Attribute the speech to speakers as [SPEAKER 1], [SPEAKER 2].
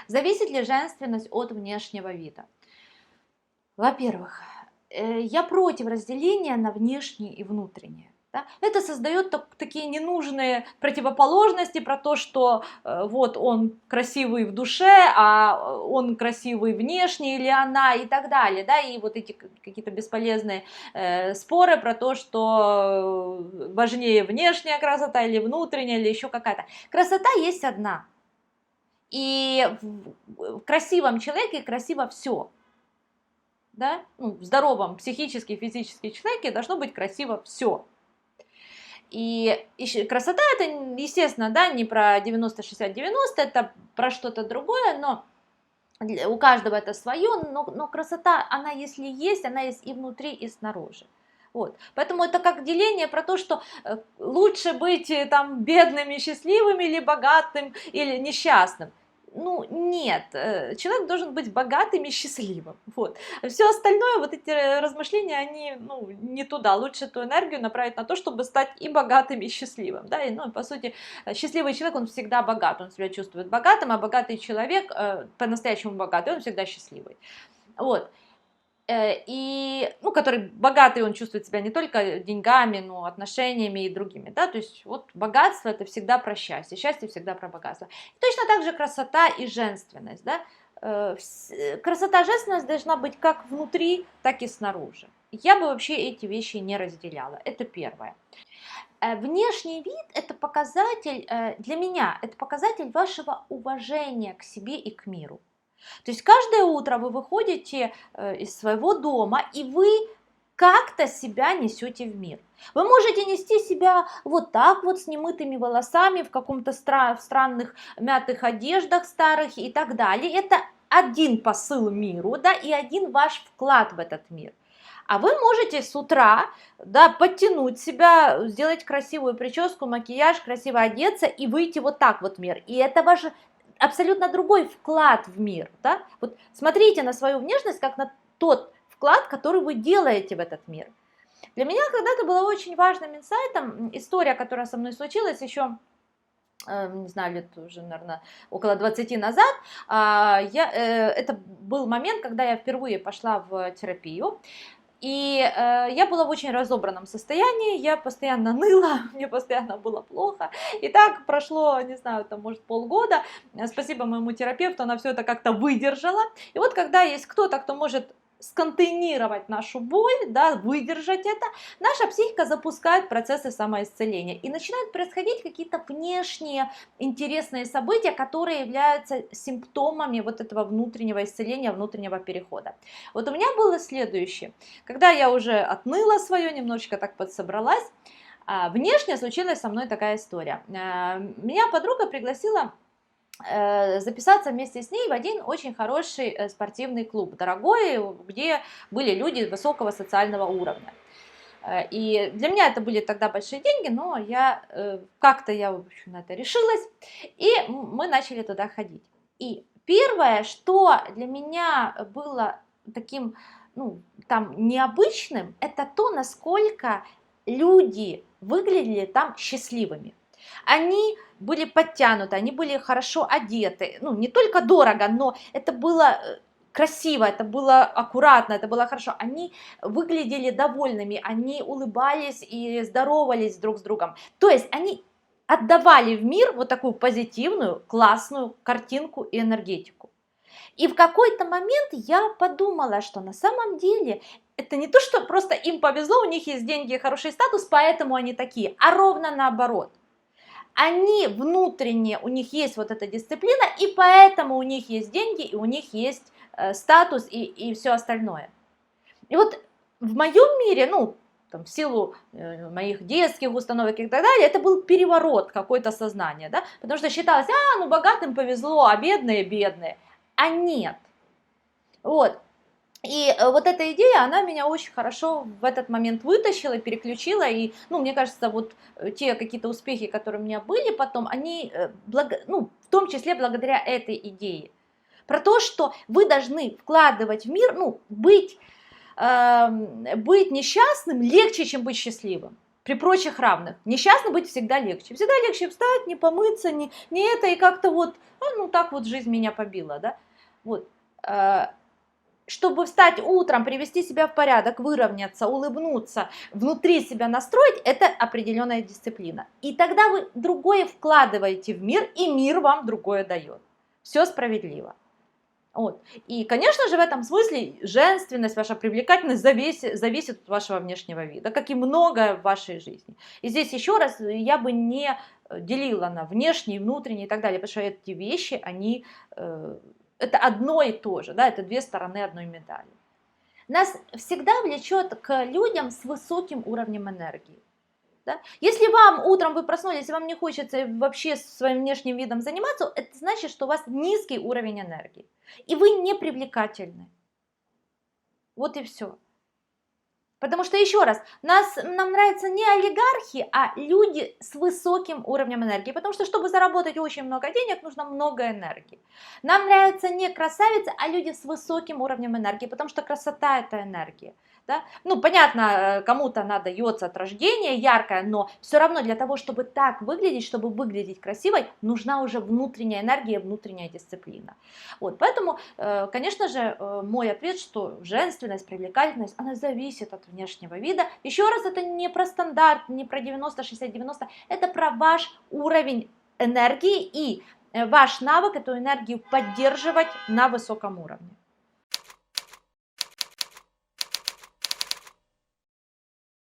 [SPEAKER 1] Зависит ли женственность от внешнего вида? Во-первых, я против разделения на внешнее и внутреннее. Да? Это создает такие ненужные противоположности про то, что вот он красивый в душе, а он красивый внешне или она и так далее. Да? И вот эти какие-то бесполезные споры про то, что важнее внешняя красота или внутренняя, или еще какая-то. Красота есть одна. И в красивом человеке красиво все. Да? Ну, в здоровом психически, физически человеке должно быть красиво все. И красота это, естественно, да, не про 90-60-90, это про что-то другое, но у каждого это свое, но красота, она если есть, она есть и внутри, и снаружи. Вот. Поэтому это как деление про то, что лучше быть там бедным и счастливым, или богатым, или несчастным. Ну, нет, человек должен быть богатым и счастливым. Вот. Все остальное, вот эти размышления, они не туда. Лучше эту энергию направить на то, чтобы стать и богатым, и счастливым. Да? И, по сути, счастливый человек, он всегда богат, он себя чувствует богатым, а богатый человек, по-настоящему богатый, он всегда счастливый. Вот. И, который богатый, он чувствует себя не только деньгами, но отношениями и другими, да, то есть вот богатство это всегда про счастье всегда про богатство. И точно так же красота и женственность, да, красота, женственность должна быть как внутри, так и снаружи. Я бы вообще эти вещи не разделяла, это первое. Внешний вид это показатель, для меня, это показатель вашего уважения к себе и к миру. То есть каждое утро вы выходите из своего дома, и вы как-то себя несете в мир. Вы можете нести себя вот так вот, с немытыми волосами, в каком-то странных мятых одеждах старых и так далее. Это один посыл миру, да, и один ваш вклад в этот мир. А вы можете с утра, да, подтянуть себя, сделать красивую прическу, макияж, красиво одеться и выйти вот так вот в мир. И это ваш абсолютно другой вклад в мир. Да? Вот смотрите на свою внешность как на тот вклад, который вы делаете в этот мир. Для меня когда-то было очень важным инсайтом история, которая со мной случилась еще, не знаю, лет уже, наверное, около 20 назад. Это был момент, когда я впервые пошла в терапию. И я была в очень разобранном состоянии, я постоянно ныла, мне постоянно было плохо. И так прошло, не знаю, там, может, полгода. Спасибо моему терапевту, она все это как-то выдержала. И вот когда есть кто-то, кто может сконтейнировать нашу боль, да, выдержать это, наша психика запускает процессы самоисцеления. И начинают происходить какие-то внешние интересные события, которые являются симптомами вот этого внутреннего исцеления, внутреннего перехода. Вот у меня было следующее. Когда я уже отныла свое, немножечко так подсобралась, внешне случилась со мной такая история. Меня подруга пригласила записаться вместе с ней в один очень хороший спортивный клуб, дорогой, где были люди высокого социального уровня. И для меня это были тогда большие деньги, но как-то я в общем, на это решилась, и мы начали туда ходить. И первое, что для меня было таким, там необычным, это то, насколько люди выглядели там счастливыми. Они были подтянуты, они были хорошо одеты, не только дорого, но это было красиво, это было аккуратно, это было хорошо. Они выглядели довольными, они улыбались и здоровались друг с другом. То есть они отдавали в мир вот такую позитивную, классную картинку и энергетику. И в какой-то момент я подумала, что на самом деле это не то, что просто им повезло, у них есть деньги и хороший статус, поэтому они такие, а ровно наоборот. Они внутренне, у них есть вот эта дисциплина, и поэтому у них есть деньги, и у них есть статус и все остальное. И вот в моем мире, в силу моих детских установок и так далее, это был переворот какой-то сознания, да, потому что считалось, богатым повезло, а бедные бедные, а нет. Вот. И вот эта идея, она меня очень хорошо в этот момент вытащила, переключила, и, мне кажется, вот те какие-то успехи, которые у меня были потом, они, в том числе благодаря этой идее. Про то, что вы должны вкладывать в мир, быть несчастным легче, чем быть счастливым. при прочих равных. Несчастно быть всегда легче. Всегда легче встать, не помыться, не это, и как-то вот, ну так вот жизнь меня побила, да. Вот. Чтобы встать утром, привести себя в порядок, выровняться, улыбнуться, внутри себя настроить, это определенная дисциплина. И тогда вы другое вкладываете в мир, и мир вам другое дает. Все справедливо. Вот. И, конечно же, в этом смысле женственность, ваша привлекательность зависит от вашего внешнего вида, как и многое в вашей жизни. И здесь еще раз я бы не делила на внешний, внутренний и так далее, потому что эти вещи, они, это одно и то же, да, это две стороны одной медали. Нас всегда влечет к людям с высоким уровнем энергии. Да? Если вам утром вы проснулись, и вам не хочется вообще своим внешним видом заниматься, это значит, что у вас низкий уровень энергии. И вы не привлекательны. Вот и все. Потому что, еще раз, нам нравятся не олигархи, а люди с высоким уровнем энергии. Потому что, чтобы заработать очень много денег, нужно много энергии. Нам нравятся не красавицы, а люди с высоким уровнем энергии. Потому что красота – это энергия. Да? Ну, понятно, кому-то она дается от рождения, яркая, но все равно для того, чтобы так выглядеть, чтобы выглядеть красивой, нужна уже внутренняя энергия, внутренняя дисциплина. Вот, поэтому, конечно же, мой ответ, что женственность, привлекательность, она зависит от внешнего вида. Еще раз, это не про стандарт, не про 90, 60, 90, это про ваш уровень энергии и ваш навык эту энергию поддерживать на высоком уровне.